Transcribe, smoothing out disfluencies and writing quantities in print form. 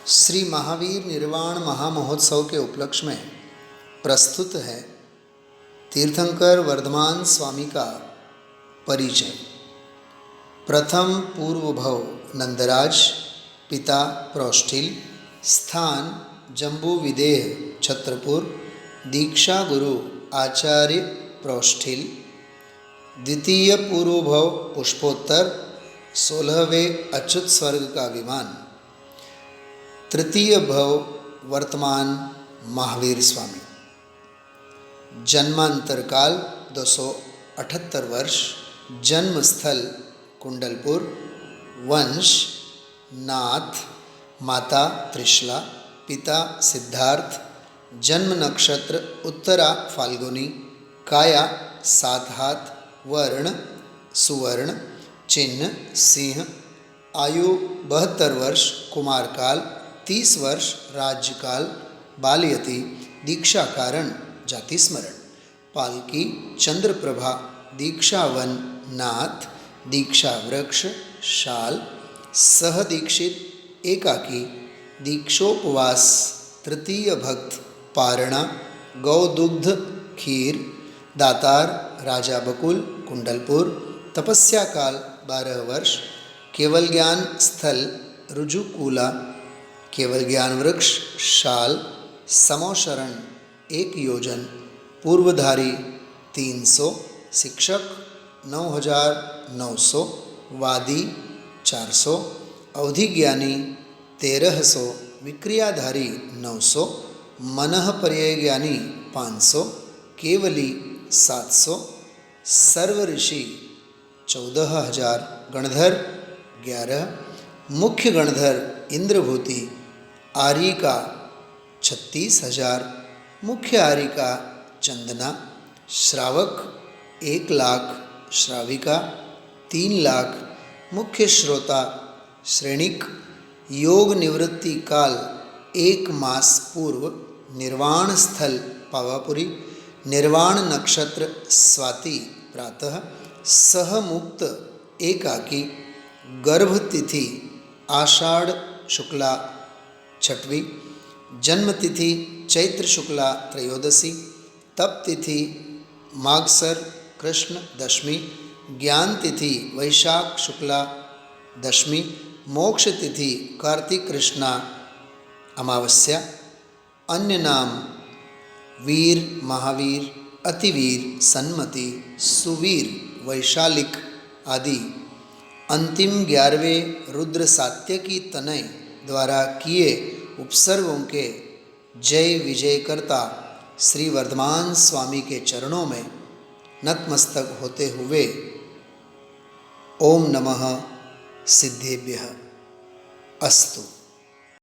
श्री महावीर निर्वाण महामहोत्सव के उपलक्ष्य में प्रस्तुत है तीर्थंकर वर्धमान स्वामी का परिचय। प्रथम पूर्व भव नंदराज, पिता प्रोष्ठिल, स्थान जम्बू विदेह छत्रपुर, दीक्षा गुरु आचार्य प्रोष्ठिल। द्वितीय पूर्व भव पुष्पोत्तर, 16वें अच्युत स्वर्ग का विमान। तृतीय भव वर्तमान महावीर स्वामी। जन्मांतर काल 278 वर्ष। जन्म स्थल कुंडलपुर। वंश नाथ, माता त्रिशला, पिता सिद्धार्थ। जन्म नक्षत्र उत्तरा फाल्गुनी। काया 7 हाथ। वर्ण सुवर्ण। चिन्ह सिंह। आयु 72 वर्ष। कुमार काल 30 वर्ष। राज्यकाल बालयति। दीक्षा कारण जाति स्मरण। पालकी चंद्रप्रभा। दीक्षावन नाथ। दीक्षा वृक्ष शाल। सह दीक्षित एकाकी। दीक्षोपवास तृतीय भक्त। पारणा गौदुग्ध खीर। दातार राजा बकुल कुंडलपुर। तपस्या काल 12 वर्ष। केवल ज्ञान स्थल रुजुकूला। केवल ज्ञान वृक्ष शाल। समोशरण 1 योजन। पूर्वधारी 300। शिक्षक 9900। वादी 400। अवधिज्ञानी 1300। विक्रियाधारी 900। मनः पर्यय ज्ञानी 500। केवली 700। सर्व ऋषि 14000। गणधर 11। मुख्य गणधर इंद्रभूति। आर्यिका 36000। मुख्य आर्यिका चंदना। श्रावक 1 लाख। श्राविका 3 लाख। मुख्य श्रोता श्रेणिक। योग निवृत्ति काल 1 मास पूर्व। निर्वाण स्थल पावापुरी। निर्वाण नक्षत्र स्वाति प्रातः। सहमुक्त एकाकी। गर्भतिथि आषाढ़ शुक्ला 6वीं। जन्मतिथि चैत्र शुक्ला त्रयोदशी। तप तिथि मागसर कृष्ण 10वीं। ज्ञान तिथि वैशाख शुक्ला 10वीं। मोक्ष तिथि कार्तिक कृष्णा अमावस्या। अन्य नाम वीर, महावीर, अतिवीर, सन्मति, सुवीर, वैशालिक आदि। अंतिम 11वें रुद्र सात्यकी तनय द्वारा किए उपसर्गों के जय विजय करता श्री वर्धमान स्वामी के चरणों में नतमस्तक होते हुए ओम नमः सिद्धेभ्यः अस्तु।